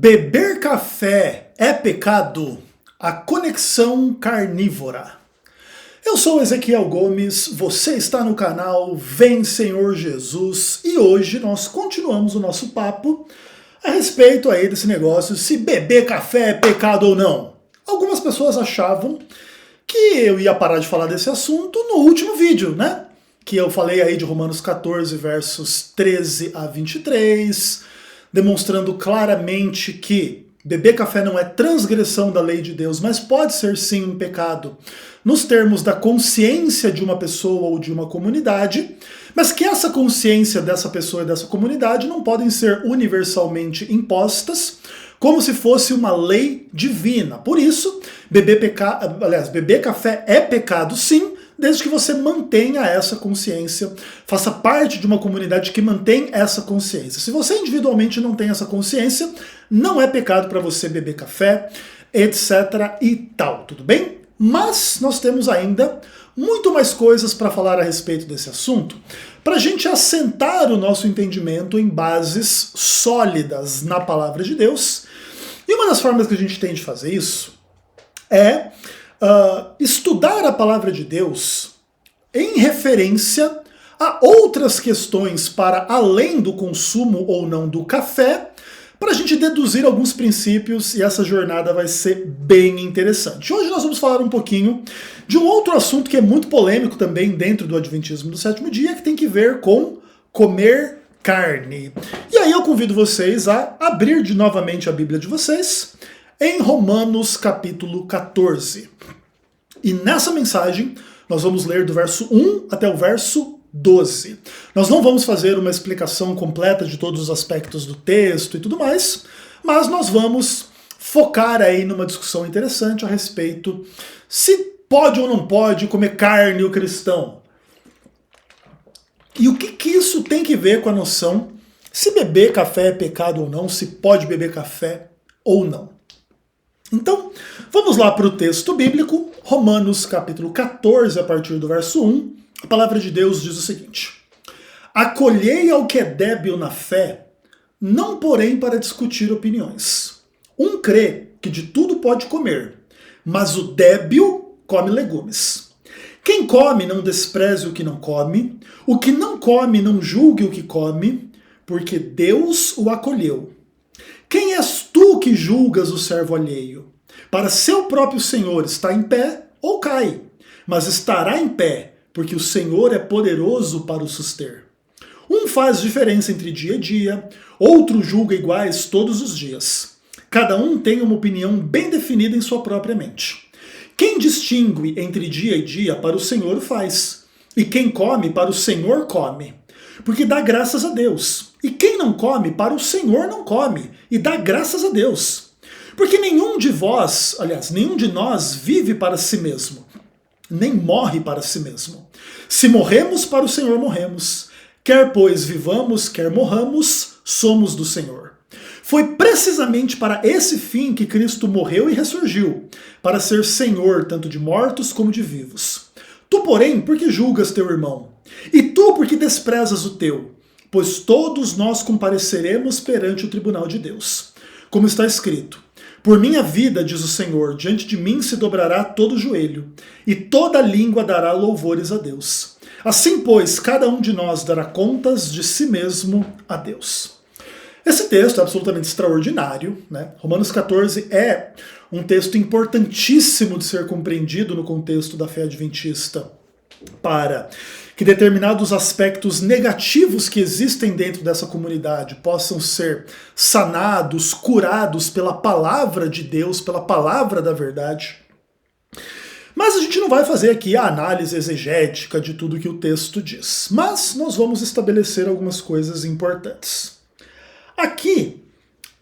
Beber café é pecado? A conexão carnívora. Eu sou Ezequiel Gomes, você está no canal Vem Senhor Jesus e hoje nós continuamos o nosso papo a respeito aí desse negócio se beber café é pecado ou não. Algumas pessoas achavam que eu ia parar de falar desse assunto no último vídeo, né? Que eu falei aí de Romanos 14, versos 13 a 23, demonstrando claramente que beber café não é transgressão da lei de Deus, mas pode ser sim um pecado nos termos da consciência de uma pessoa ou de uma comunidade, mas que essa consciência dessa pessoa e dessa comunidade não podem ser universalmente impostas como se fosse uma lei divina. Por isso, beber café é pecado sim, desde que você mantenha essa consciência, faça parte de uma comunidade que mantém essa consciência. Se você individualmente não tem essa consciência, não é pecado para você beber café, etc. e tal, tudo bem? Mas nós temos ainda muito mais coisas para falar a respeito desse assunto, para a gente assentar o nosso entendimento em bases sólidas na palavra de Deus. E uma das formas que a gente tem de fazer isso é estudar a palavra de Deus em referência a outras questões para além do consumo ou não do café, para a gente deduzir alguns princípios, e essa jornada vai ser bem interessante. Hoje nós vamos falar um pouquinho de um outro assunto que é muito polêmico também dentro do Adventismo do Sétimo Dia, que tem que ver com comer carne. E aí eu convido vocês a abrir novamente a Bíblia de vocês em Romanos capítulo 14. E nessa mensagem nós vamos ler do verso 1 até o verso 12. Nós não vamos fazer uma explicação completa de todos os aspectos do texto e tudo mais, mas nós vamos focar aí numa discussão interessante a respeito se pode ou não pode comer carne o cristão. E o que isso tem que ver com a noção se beber café é pecado ou não, se pode beber café ou não. Então, vamos lá para o texto bíblico, Romanos capítulo 14, a partir do verso 1, a palavra de Deus diz o seguinte: acolhei ao que é débil na fé, não porém para discutir opiniões. Um crê que de tudo pode comer, mas o débil come legumes. Quem come não despreze o que não come, o que não come não julgue o que come, porque Deus o acolheu. Quem és tu que julgas o servo alheio? Para seu próprio Senhor está em pé ou cai, mas estará em pé, porque o Senhor é poderoso para o suster. Um faz diferença entre dia e dia, outro julga iguais todos os dias. Cada um tem uma opinião bem definida em sua própria mente. Quem distingue entre dia e dia, para o Senhor o faz, e quem come, para o Senhor come, porque dá graças a Deus. E quem não come, para o Senhor não come, e dá graças a Deus. Porque nenhum de nós vive para si mesmo, nem morre para si mesmo. Se morremos, para o Senhor morremos. Quer pois vivamos, quer morramos, somos do Senhor. Foi precisamente para esse fim que Cristo morreu e ressurgiu, para ser Senhor tanto de mortos como de vivos. Tu, porém, porque julgas teu irmão? E tu, porque desprezas o teu? Pois todos nós compareceremos perante o tribunal de Deus. Como está escrito: por minha vida, diz o Senhor, diante de mim se dobrará todo joelho, e toda língua dará louvores a Deus. Assim, pois, cada um de nós dará contas de si mesmo a Deus. Esse texto é absolutamente extraordinário, né? Romanos 14 é um texto importantíssimo de ser compreendido no contexto da fé adventista, para que determinados aspectos negativos que existem dentro dessa comunidade possam ser sanados, curados pela palavra de Deus, pela palavra da verdade. Mas a gente não vai fazer aqui a análise exegética de tudo que o texto diz, mas nós vamos estabelecer algumas coisas importantes. Aqui,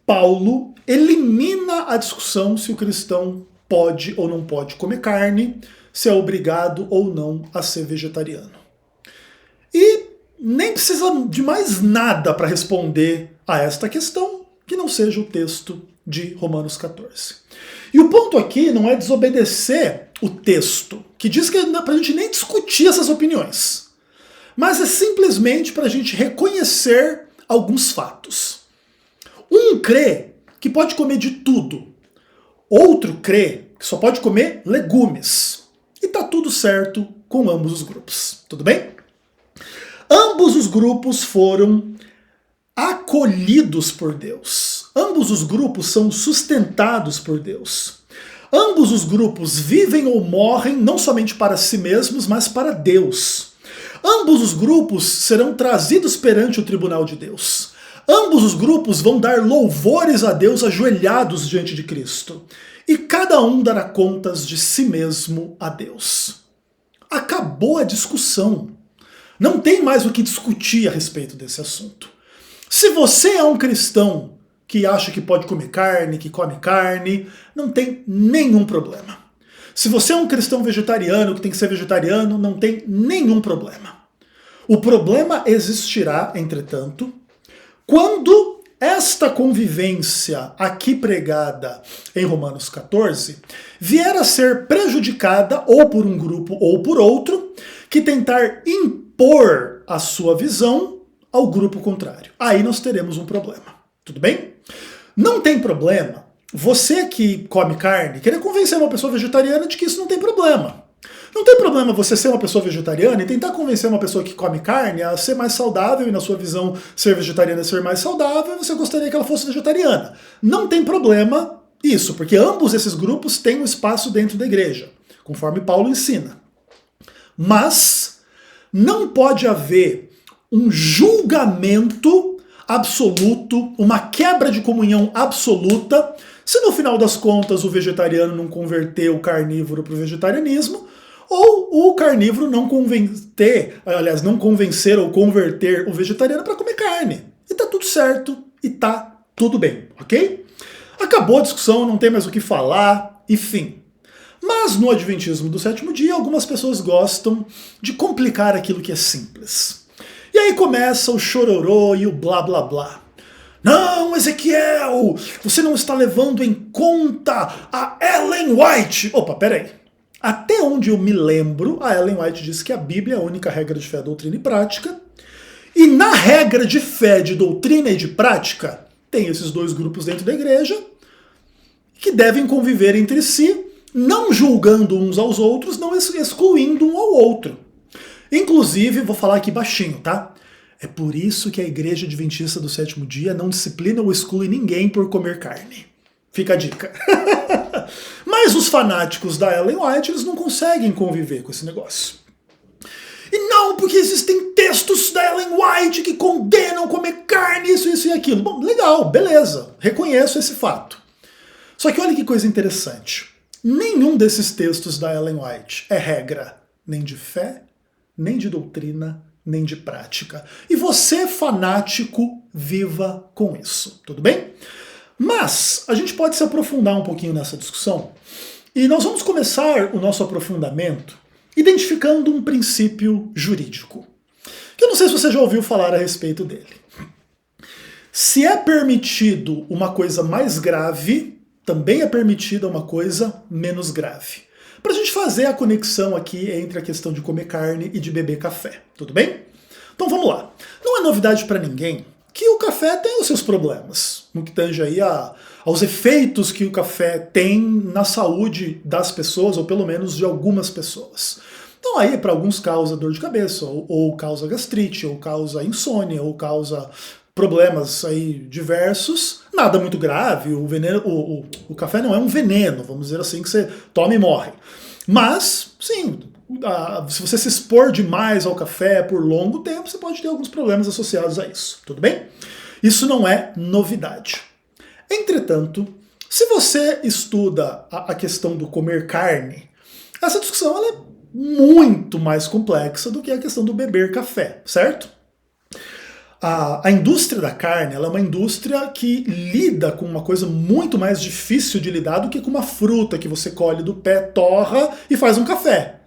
Paulo elimina a discussão se o cristão pode ou não pode comer carne, se é obrigado ou não a ser vegetariano. E nem precisa de mais nada para responder a esta questão que não seja o texto de Romanos 14. E o ponto aqui não é desobedecer o texto, que diz que não é para a gente nem discutir essas opiniões, mas é simplesmente para a gente reconhecer alguns fatos. Um crê que pode comer de tudo. Outro crê que só pode comer legumes. E tá tudo certo com ambos os grupos. Tudo bem? Ambos os grupos foram acolhidos por Deus. Ambos os grupos são sustentados por Deus. Ambos os grupos vivem ou morrem não somente para si mesmos, mas para Deus. Ambos os grupos serão trazidos perante o tribunal de Deus. Ambos os grupos vão dar louvores a Deus ajoelhados diante de Cristo. E cada um dará contas de si mesmo a Deus. Acabou a discussão. Não tem mais o que discutir a respeito desse assunto. Se você é um cristão que acha que pode comer carne, que come carne, não tem nenhum problema. Se você é um cristão vegetariano que tem que ser vegetariano, não tem nenhum problema. O problema existirá, entretanto, quando esta convivência aqui pregada em Romanos 14 vier a ser prejudicada ou por um grupo ou por outro que tentar impor a sua visão ao grupo contrário. Aí nós teremos um problema. Tudo bem? Não tem problema você que come carne querer convencer uma pessoa vegetariana de que isso não tem problema. Não tem problema você ser uma pessoa vegetariana e tentar convencer uma pessoa que come carne a ser mais saudável e na sua visão ser vegetariana é ser mais saudável e você gostaria que ela fosse vegetariana. Não tem problema isso, porque ambos esses grupos têm um espaço dentro da igreja, conforme Paulo ensina. Mas não pode haver um julgamento absoluto, uma quebra de comunhão absoluta, se no final das contas o vegetariano não converter o carnívoro para o vegetarianismo, ou o carnívoro não convencer ou converter o vegetariano para comer carne. E tá tudo certo, e tá tudo bem, ok? Acabou a discussão, não tem mais o que falar, e fim. Mas no Adventismo do Sétimo Dia, algumas pessoas gostam de complicar aquilo que é simples. E aí começa o chororô e o blá blá blá. Não, Ezequiel, você não está levando em conta a Ellen White. Opa, peraí. Até onde eu me lembro, a Ellen White diz que a Bíblia é a única regra de fé, doutrina e prática. E na regra de fé, de doutrina e de prática, tem esses dois grupos dentro da igreja que devem conviver entre si, não julgando uns aos outros, não excluindo um ao outro. Inclusive, vou falar aqui baixinho, tá? É por isso que a Igreja Adventista do Sétimo Dia não disciplina ou exclui ninguém por comer carne. Fica a dica. Mas os fanáticos da Ellen White, eles não conseguem conviver com esse negócio. E não, porque existem textos da Ellen White que condenam comer carne, isso e aquilo. Bom, legal, beleza, reconheço esse fato. Só que olha que coisa interessante. Nenhum desses textos da Ellen White é regra, nem de fé, nem de doutrina, nem de prática. E você, fanático, viva com isso, tudo bem? Mas a gente pode se aprofundar um pouquinho nessa discussão e nós vamos começar o nosso aprofundamento identificando um princípio jurídico, que eu não sei se você já ouviu falar a respeito dele. Se é permitido uma coisa mais grave, também é permitida uma coisa menos grave. Para a gente fazer a conexão aqui entre a questão de comer carne e de beber café, tudo bem? Então vamos lá. Não é novidade para ninguém que o café tem os seus problemas, no que tange aí aos efeitos que o café tem na saúde das pessoas, ou pelo menos de algumas pessoas. Então aí para alguns causa dor de cabeça, ou causa gastrite, ou causa insônia, ou causa problemas aí diversos, nada muito grave, o café não é um veneno, vamos dizer assim, que você toma e morre. Mas, sim, se você se expor demais ao café por longo tempo, você pode ter alguns problemas associados a isso, tudo bem? Isso não é novidade. Entretanto, se você estuda a questão do comer carne, essa discussão ela é muito mais complexa do que a questão do beber café, certo? A indústria da carne ela é uma indústria que lida com uma coisa muito mais difícil de lidar do que com uma fruta que você colhe do pé, torra e faz um café.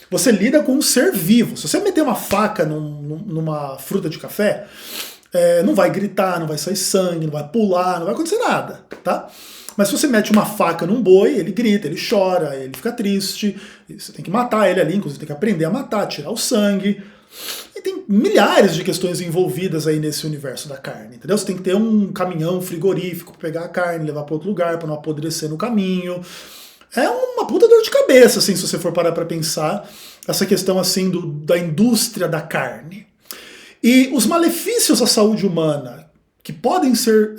Você lida com um ser vivo. Se você meter uma faca numa fruta de café, não vai gritar, não vai sair sangue, não vai pular, não vai acontecer nada, tá? Mas se você mete uma faca num boi, ele grita, ele chora, ele fica triste, você tem que matar ele ali, inclusive tem que aprender a matar, tirar o sangue. E tem milhares de questões envolvidas aí nesse universo da carne, entendeu? Você tem que ter um caminhão frigorífico para pegar a carne, levar para outro lugar para não apodrecer no caminho. É uma puta dor de cabeça, assim, se você for parar para pensar essa questão assim da indústria da carne. E os malefícios à saúde humana que podem ser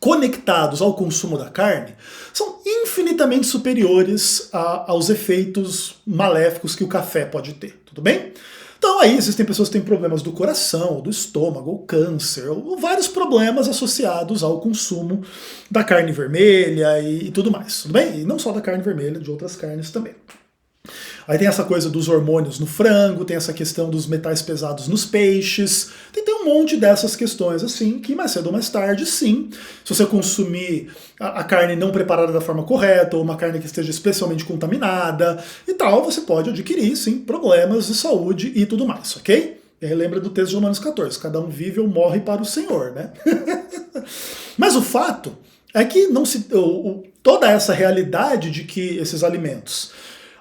conectados ao consumo da carne são infinitamente superiores aos efeitos maléficos que o café pode ter, tudo bem? Então aí existem pessoas que têm problemas do coração, ou do estômago, ou câncer, ou vários problemas associados ao consumo da carne vermelha e tudo mais, tudo bem? E não só da carne vermelha, de outras carnes também. Aí tem essa coisa dos hormônios no frango, tem essa questão dos metais pesados nos peixes, tem um monte dessas questões assim, que mais cedo ou mais tarde, sim, se você consumir a carne não preparada da forma correta, ou uma carne que esteja especialmente contaminada e tal, você pode adquirir, sim, problemas de saúde e tudo mais, ok? E aí lembra do texto de Romanos 14, cada um vive ou morre para o Senhor, né? Mas o fato é que não se, toda essa realidade de que esses alimentos,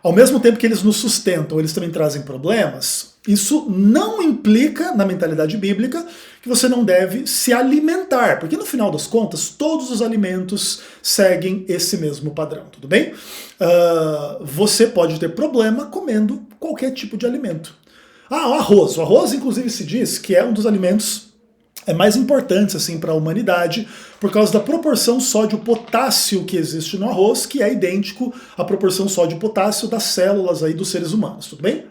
ao mesmo tempo que eles nos sustentam, eles também trazem problemas, isso não implica, na mentalidade bíblica, que você não deve se alimentar, porque no final das contas, todos os alimentos seguem esse mesmo padrão, tudo bem? Você pode ter problema comendo qualquer tipo de alimento. O arroz. O arroz, inclusive, se diz que é um dos alimentos mais importantes assim, para a humanidade, por causa da proporção sódio-potássio que existe no arroz, que é idêntico à proporção sódio-potássio das células aí dos seres humanos, tudo bem?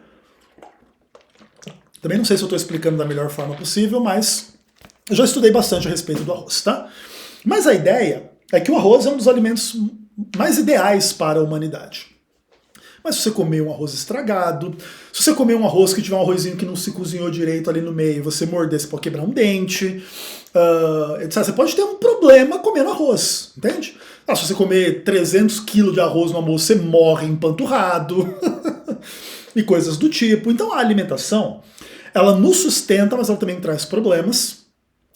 Também não sei se eu estou explicando da melhor forma possível, mas eu já estudei bastante a respeito do arroz, tá? Mas a ideia é que o arroz é um dos alimentos mais ideais para a humanidade. Mas se você comer um arroz estragado, se você comer um arroz que tiver um arrozinho que não se cozinhou direito ali no meio, você morder, você pode quebrar um dente, etc. Você pode ter um problema comendo arroz, entende? Se você comer 300 kg de arroz no almoço, você morre empanturrado e coisas do tipo. Então a alimentação, ela nos sustenta, mas ela também traz problemas.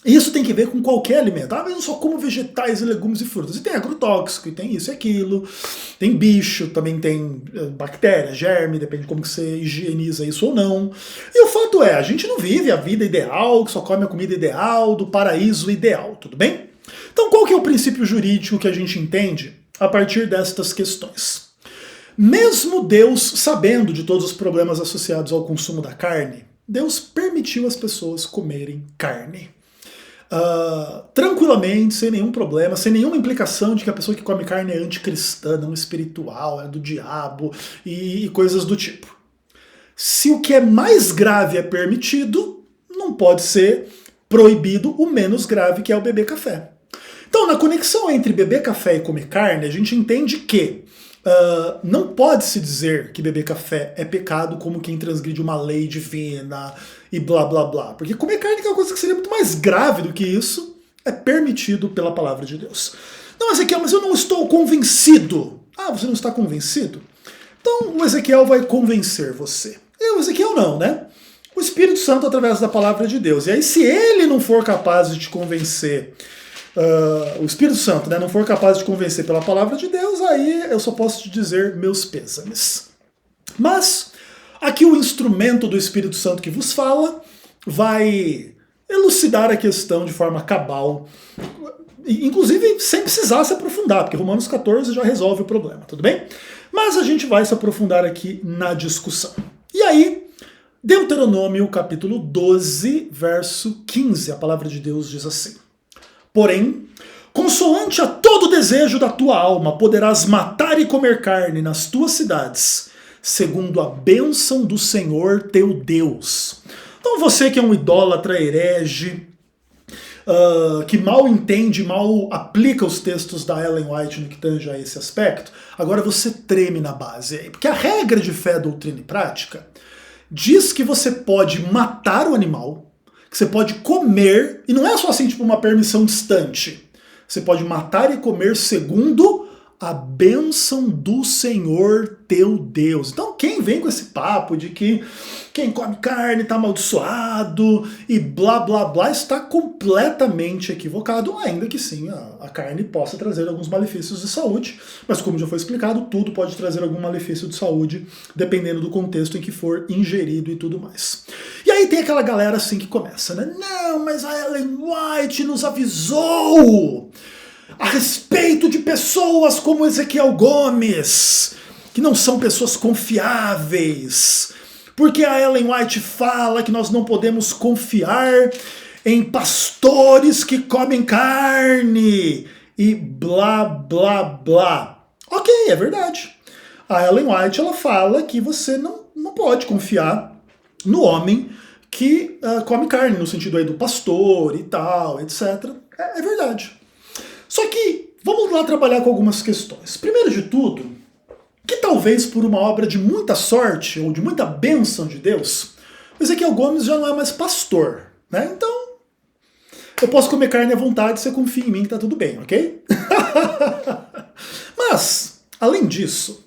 E isso tem que ver com qualquer alimento. Mas eu só como vegetais e legumes e frutas. E tem agrotóxico, e tem isso e aquilo. Tem bicho, também tem bactéria, germe, depende de como que você higieniza isso ou não. E o fato é, a gente não vive a vida ideal, que só come a comida ideal, do paraíso ideal, tudo bem? Então qual que é o princípio jurídico que a gente entende a partir destas questões? Mesmo Deus sabendo de todos os problemas associados ao consumo da carne, Deus permitiu as pessoas comerem carne. Tranquilamente, sem nenhum problema, sem nenhuma implicação de que a pessoa que come carne é anticristã, não espiritual, é do diabo e coisas do tipo. Se o que é mais grave é permitido, não pode ser proibido o menos grave, que é o beber café. Então, na conexão entre beber café e comer carne, a gente entende que não pode-se dizer que beber café é pecado como quem transgride uma lei divina e blá blá blá. Porque comer carne, que é uma coisa que seria muito mais grave do que isso, é permitido pela palavra de Deus. Não, Ezequiel, mas eu não estou convencido. Você não está convencido? Então o Ezequiel vai convencer você. E o Ezequiel não, né? O Espírito Santo através da palavra de Deus. E aí se ele não for capaz de te convencer, o Espírito Santo, né, não for capaz de convencer pela palavra de Deus, aí eu só posso te dizer meus pêsames. Mas aqui o instrumento do Espírito Santo que vos fala vai elucidar a questão de forma cabal, inclusive sem precisar se aprofundar, porque Romanos 14 já resolve o problema, tudo bem? Mas a gente vai se aprofundar aqui na discussão. E aí, Deuteronômio capítulo 12, verso 15, a palavra de Deus diz assim: porém, consoante a todo desejo da tua alma, poderás matar e comer carne nas tuas cidades, segundo a bênção do Senhor teu Deus. Então você que é um idólatra herege, que mal entende, mal aplica os textos da Ellen White no que tange a esse aspecto, agora você treme na base aí. Porque a regra de fé, doutrina e prática diz que você pode matar o animal, que você pode comer, e não é só assim tipo uma permissão distante. Você pode matar e comer segundo a bênção do Senhor teu Deus. Então quem vem com esse papo de que quem come carne está amaldiçoado e blá blá blá está completamente equivocado, ainda que sim, a carne possa trazer alguns malefícios de saúde, mas como já foi explicado, tudo pode trazer algum malefício de saúde, dependendo do contexto em que for ingerido e tudo mais. E aí tem aquela galera assim que começa, né? Não, mas a Ellen White nos avisou a respeito de pessoas como Ezequiel Gomes, que não são pessoas confiáveis, porque a Ellen White fala que nós não podemos confiar em pastores que comem carne e blá blá blá. Ok, é verdade. A Ellen White ela fala que você não pode confiar no homem que come carne, no sentido aí do pastor e tal, etc. É verdade. Só que vamos lá trabalhar com algumas questões. Primeiro de tudo, que talvez por uma obra de muita sorte ou de muita bênção de Deus, Ezequiel Gomes já não é mais pastor, né? Então, eu posso comer carne à vontade, você confia em mim que tá tudo bem, ok? Mas, além disso,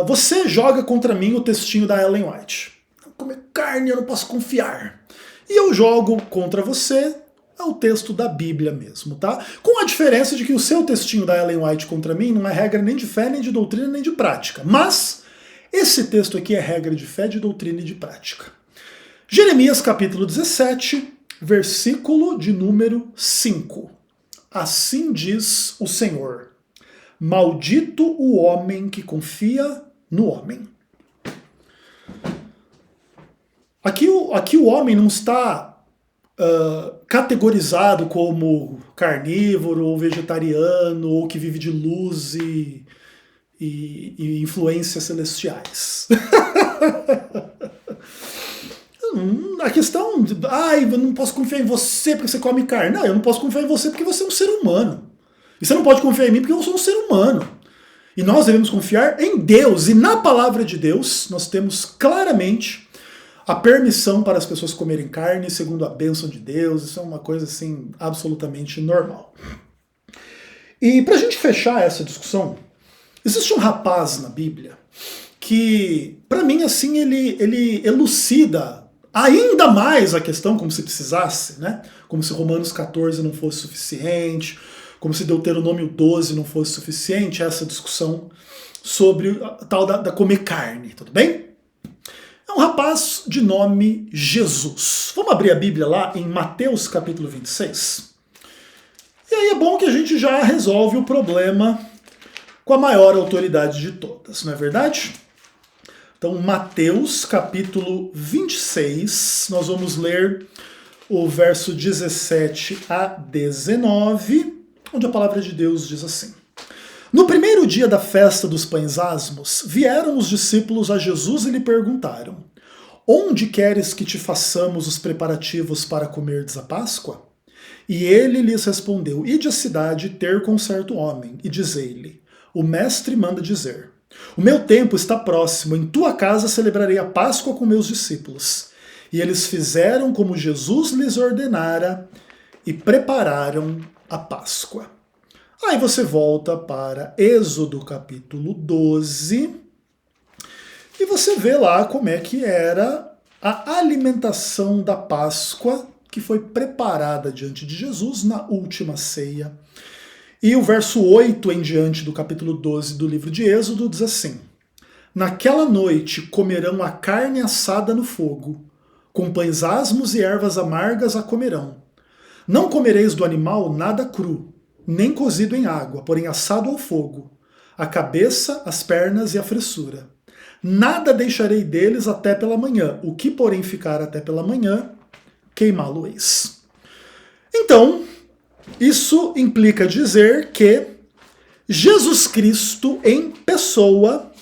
você joga contra mim o textinho da Ellen White. Comer carne eu não posso confiar. E eu jogo contra você o texto da Bíblia mesmo, tá? Com a diferença de que o seu textinho da Ellen White contra mim não é regra nem de fé, nem de doutrina, nem de prática. Mas esse texto aqui é regra de fé, de doutrina e de prática. Jeremias capítulo 17, versículo de número 5. Assim diz o Senhor: maldito o homem que confia no homem. Aqui o homem não está categorizado como carnívoro ou vegetariano ou que vive de luz e influências celestiais. A questão de, eu não posso confiar em você porque você come carne. Não, eu não posso confiar em você porque você é um ser humano. E você não pode confiar em mim porque eu sou um ser humano. E nós devemos confiar em Deus. E na palavra de Deus nós temos claramente a permissão para as pessoas comerem carne segundo a bênção de Deus. Isso é uma coisa assim absolutamente normal. E para a gente fechar essa discussão, existe um rapaz na Bíblia que, para mim, assim, ele elucida ainda mais a questão, como se precisasse, né? Como se Romanos 14 não fosse suficiente, como se Deuteronômio 12 não fosse suficiente, essa discussão sobre a tal da comer carne, tudo bem? É um rapaz de nome Jesus. Vamos abrir a Bíblia lá em Mateus capítulo 26? E aí é bom que a gente já resolve o problema com a maior autoridade de todas, não é verdade? Então, Mateus capítulo 26, nós vamos ler o verso 17 a 19, onde a palavra de Deus diz assim: no primeiro dia da festa dos pães asmos, vieram os discípulos a Jesus e lhe perguntaram: onde queres que te façamos os preparativos para comerdes a Páscoa? E ele lhes respondeu: ide à cidade ter com certo homem, e dizei-lhe: o mestre manda dizer: o meu tempo está próximo, em tua casa celebrarei a Páscoa com meus discípulos. E eles fizeram como Jesus lhes ordenara e prepararam a Páscoa. Aí você volta para Êxodo capítulo 12 e você vê lá como é que era a alimentação da Páscoa que foi preparada diante de Jesus na última ceia. E o verso 8 em diante do capítulo 12 do livro de Êxodo diz assim: naquela noite comerão a carne assada no fogo, com pães asmos e ervas amargas a comerão. Não comereis do animal nada cru, nem cozido em água, porém assado ao fogo, a cabeça, as pernas e a fressura. Nada deixarei deles até pela manhã, o que porém ficar até pela manhã, queimá-lo-eis. Então, isso implica dizer que Jesus Cristo em pessoa,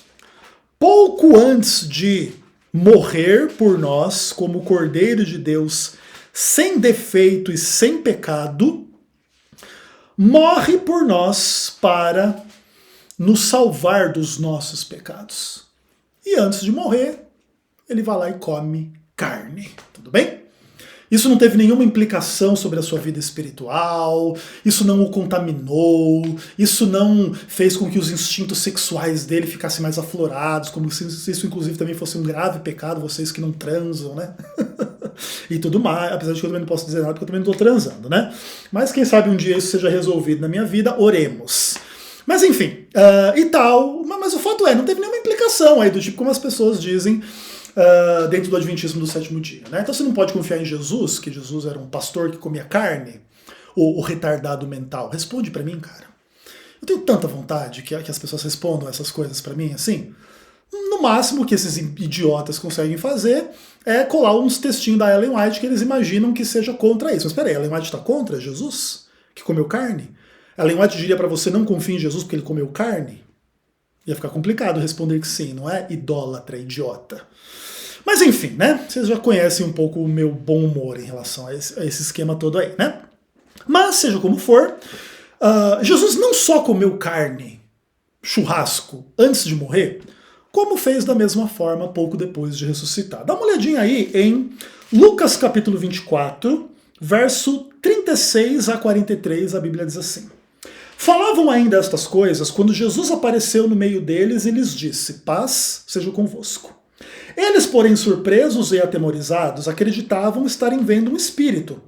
pouco antes de morrer por nós como Cordeiro de Deus, sem defeito e sem pecado, morre por nós para nos salvar dos nossos pecados. E antes de morrer, ele vai lá e come carne. Tudo bem? Isso não teve nenhuma implicação sobre a sua vida espiritual, isso não o contaminou, isso não fez com que os instintos sexuais dele ficassem mais aflorados, como se isso inclusive também fosse um grave pecado, vocês que não transam, né? E tudo mais, apesar de que eu também não posso dizer nada porque eu também não estou transando, né? Mas quem sabe um dia isso seja resolvido na minha vida, oremos. Mas enfim, e tal, mas o fato é, não teve nenhuma implicação aí do tipo como as pessoas dizem dentro do Adventismo do sétimo dia, né? Então você não pode confiar em Jesus, que Jesus era um pastor que comia carne, ou o retardado mental. Responde pra mim, cara. Eu tenho tanta vontade que as pessoas respondam essas coisas pra mim, assim. No máximo que esses idiotas conseguem fazer é colar uns textinhos da Ellen White que eles imaginam que seja contra isso. Mas peraí, Ellen White está contra Jesus, que comeu carne? Ellen White diria pra você não confie em Jesus porque ele comeu carne? Ia ficar complicado responder que sim, não é? Idólatra, idiota. Mas enfim, né? Vocês já conhecem um pouco o meu bom humor em relação a esse esquema todo aí, né? Mas, seja como for, Jesus não só comeu carne, churrasco, antes de morrer, como fez da mesma forma pouco depois de ressuscitar. Dá uma olhadinha aí em Lucas capítulo 24, verso 36 a 43, a Bíblia diz assim. Falavam ainda estas coisas quando Jesus apareceu no meio deles e lhes disse, paz seja convosco. Eles, porém, surpresos e atemorizados, acreditavam estarem vendo um espírito.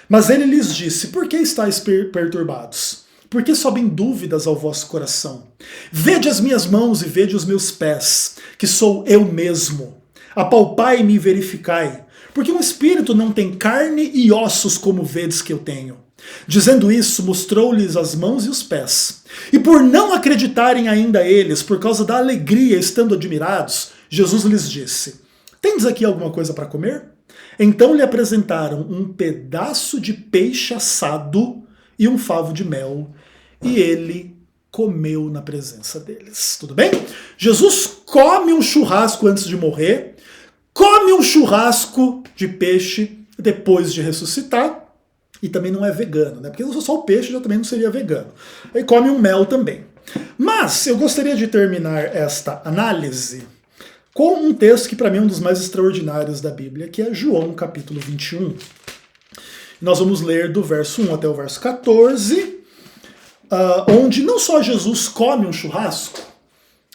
Mas ele lhes disse, por que estáis perturbados? Por que sobem dúvidas ao vosso coração? Vede as minhas mãos e vede os meus pés, que sou eu mesmo. Apalpai-me e verificai, porque um espírito não tem carne e ossos como vedes que eu tenho. Dizendo isso, mostrou-lhes as mãos e os pés. E por não acreditarem ainda eles, por causa da alegria, estando admirados, Jesus lhes disse, tendes aqui alguma coisa para comer? Então lhe apresentaram um pedaço de peixe assado e um favo de mel, e ele comeu na presença deles. Tudo bem? Jesus come um churrasco antes de morrer, come um churrasco de peixe depois de ressuscitar, e também não é vegano, né? Porque só o peixe já também não seria vegano. E come um mel também. Mas eu gostaria de terminar esta análise com um texto que para mim é um dos mais extraordinários da Bíblia, que é João capítulo 21. Nós vamos ler do verso 1 até o verso 14, onde não só Jesus come um churrasco,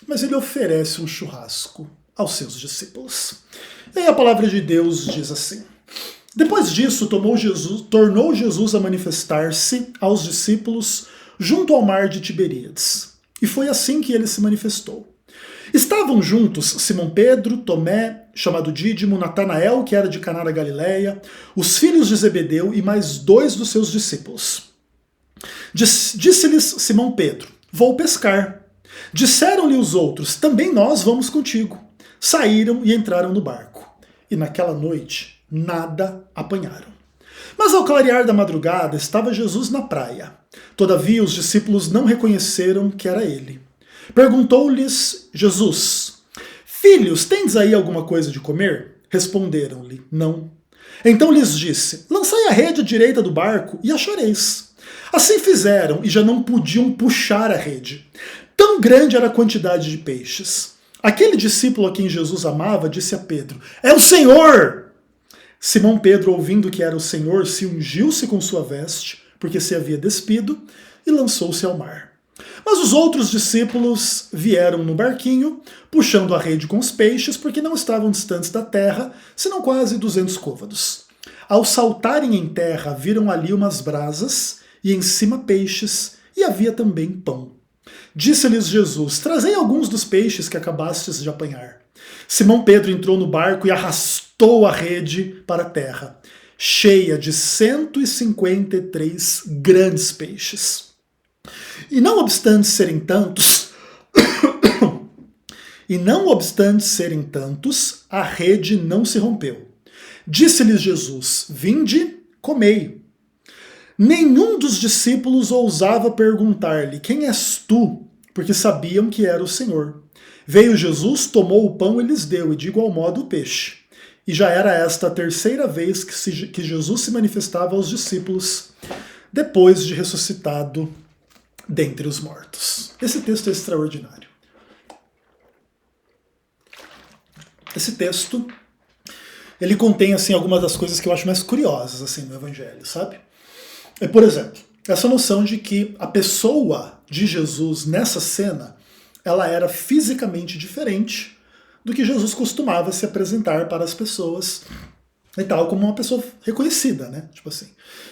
mas ele oferece um churrasco aos seus discípulos. E aí a palavra de Deus diz assim, depois disso tornou Jesus a manifestar-se aos discípulos junto ao mar de Tiberíades. E foi assim que ele se manifestou. Estavam juntos Simão Pedro, Tomé, chamado Dídimo, Natanael, que era de Caná da Galileia, os filhos de Zebedeu e mais 2 dos seus discípulos. Disse-lhes Simão Pedro, vou pescar. Disseram-lhe os outros, também nós vamos contigo. Saíram e entraram no barco. E naquela noite nada apanharam. Mas ao clarear da madrugada estava Jesus na praia. Todavia os discípulos não reconheceram que era ele. Perguntou-lhes Jesus, filhos, tendes aí alguma coisa de comer? Responderam-lhe, não. Então lhes disse, lançai a rede à direita do barco e achareis. Assim fizeram e já não podiam puxar a rede. Tão grande era a quantidade de peixes. Aquele discípulo a quem Jesus amava disse a Pedro, é o Senhor! Simão Pedro, ouvindo que era o Senhor, se ungiu-se com sua veste, porque se havia despido, e lançou-se ao mar. Mas os outros discípulos vieram no barquinho, puxando a rede com os peixes, porque não estavam distantes da terra, senão quase 200 côvados. Ao saltarem em terra, viram ali umas brasas, e em cima peixes, e havia também pão. Disse-lhes Jesus, trazei alguns dos peixes que acabastes de apanhar. Simão Pedro entrou no barco e arrastou a rede para a terra, cheia de 153 grandes peixes. E não obstante serem tantos, a rede não se rompeu. Disse-lhes Jesus, vinde, comei. Nenhum dos discípulos ousava perguntar-lhe, quem és tu? Porque sabiam que era o Senhor. Veio Jesus, tomou o pão e lhes deu, e de igual modo o peixe. E já era esta a terceira vez que Jesus se manifestava aos discípulos, depois de ressuscitado dentre os mortos. Esse texto é extraordinário. Esse texto, ele contém assim algumas das coisas que eu acho mais curiosas assim no Evangelho, sabe? Por exemplo, essa noção de que a pessoa de Jesus nessa cena, ela era fisicamente diferente do que Jesus costumava se apresentar para as pessoas e tal, como uma pessoa reconhecida, né? Tipo assim.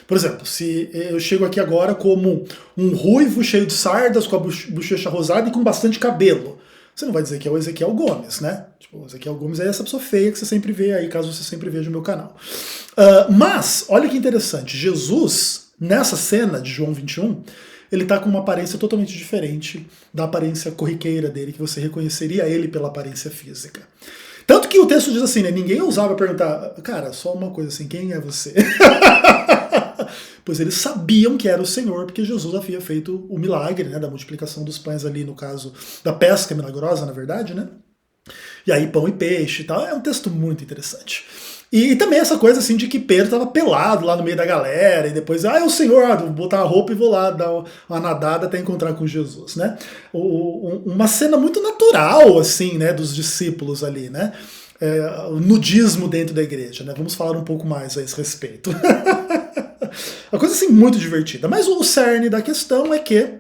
Por exemplo, se eu chego aqui agora como um ruivo cheio de sardas, com a bochecha rosada e com bastante cabelo, você não vai dizer que é o Ezequiel Gomes, né? Tipo, o Ezequiel Gomes é essa pessoa feia que você sempre vê aí, caso você sempre veja o meu canal. Mas, olha que interessante, Jesus, nessa cena de João 21, ele tá com uma aparência totalmente diferente da aparência corriqueira dele, que você reconheceria ele pela aparência física. Tanto que o texto diz assim, né? Ninguém ousava perguntar, cara, só uma coisa assim, quem é você? Pois eles sabiam que era o Senhor, porque Jesus havia feito o milagre, né, da multiplicação dos pães ali, no caso da pesca milagrosa, na verdade, né? E aí pão e peixe e tal, é um texto muito interessante. E também essa coisa assim de que Pedro estava pelado lá no meio da galera, e depois, é o Senhor, vou botar a roupa e vou lá dar uma nadada até encontrar com Jesus, né? Uma cena muito natural, assim, né, dos discípulos ali, né? O nudismo dentro da igreja, né? Vamos falar um pouco mais a esse respeito. Uma coisa assim muito divertida. Mas o cerne da questão é que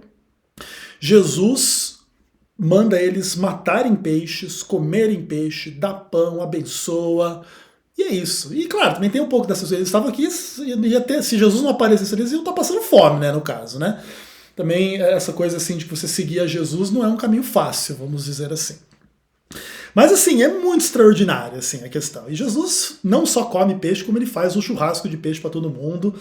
Jesus manda eles matarem peixes, comerem peixe, dá pão, abençoa. E é isso. E claro, também tem um pouco dessas coisas. Eles estavam aqui, se Jesus não aparecesse, eles iam estar passando fome, né, no caso, né? Também essa coisa assim de que você seguir a Jesus não é um caminho fácil, vamos dizer assim. Mas assim, é muito extraordinária assim, a questão. E Jesus não só come peixe, como ele faz um churrasco de peixe para todo mundo.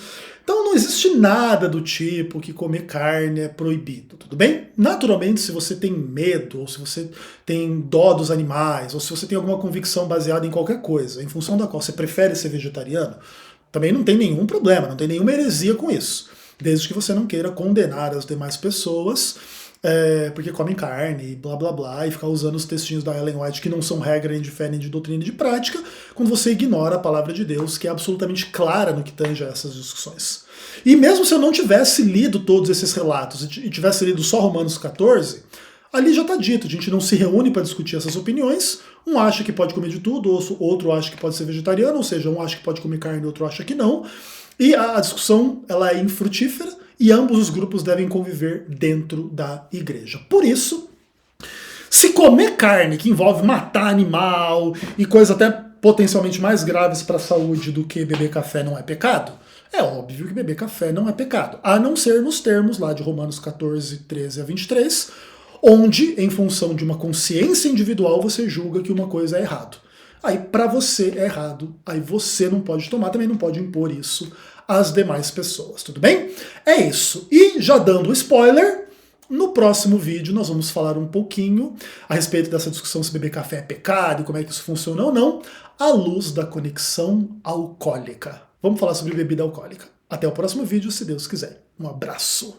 Então não existe nada do tipo que comer carne é proibido, tudo bem? Naturalmente, se você tem medo, ou se você tem dó dos animais, ou se você tem alguma convicção baseada em qualquer coisa, em função da qual você prefere ser vegetariano, também não tem nenhum problema, não tem nenhuma heresia com isso. Desde que você não queira condenar as demais pessoas porque comem carne e blá blá blá, e ficar usando os textinhos da Ellen White que não são regra nem de fé nem de doutrina e de prática, quando você ignora a palavra de Deus, que é absolutamente clara no que tange a essas discussões. E mesmo se eu não tivesse lido todos esses relatos e tivesse lido só Romanos 14, ali já está dito, a gente não se reúne para discutir essas opiniões, um acha que pode comer de tudo, outro acha que pode ser vegetariano, ou seja, um acha que pode comer carne, outro acha que não, e a discussão ela é infrutífera, e ambos os grupos devem conviver dentro da igreja. Por isso, se comer carne que envolve matar animal e coisas até potencialmente mais graves para a saúde do que beber café não é pecado, é óbvio que beber café não é pecado, a não ser nos termos lá de Romanos 14, 13 a 23, onde, em função de uma consciência individual, você julga que uma coisa é errado. Aí, para você é errado, aí você não pode tomar, também não pode impor isso às demais pessoas, tudo bem? É isso. E já dando spoiler, no próximo vídeo nós vamos falar um pouquinho a respeito dessa discussão se beber café é pecado e como é que isso funciona ou não, à luz da conexão alcoólica. Vamos falar sobre bebida alcoólica. Até o próximo vídeo, se Deus quiser. Um abraço.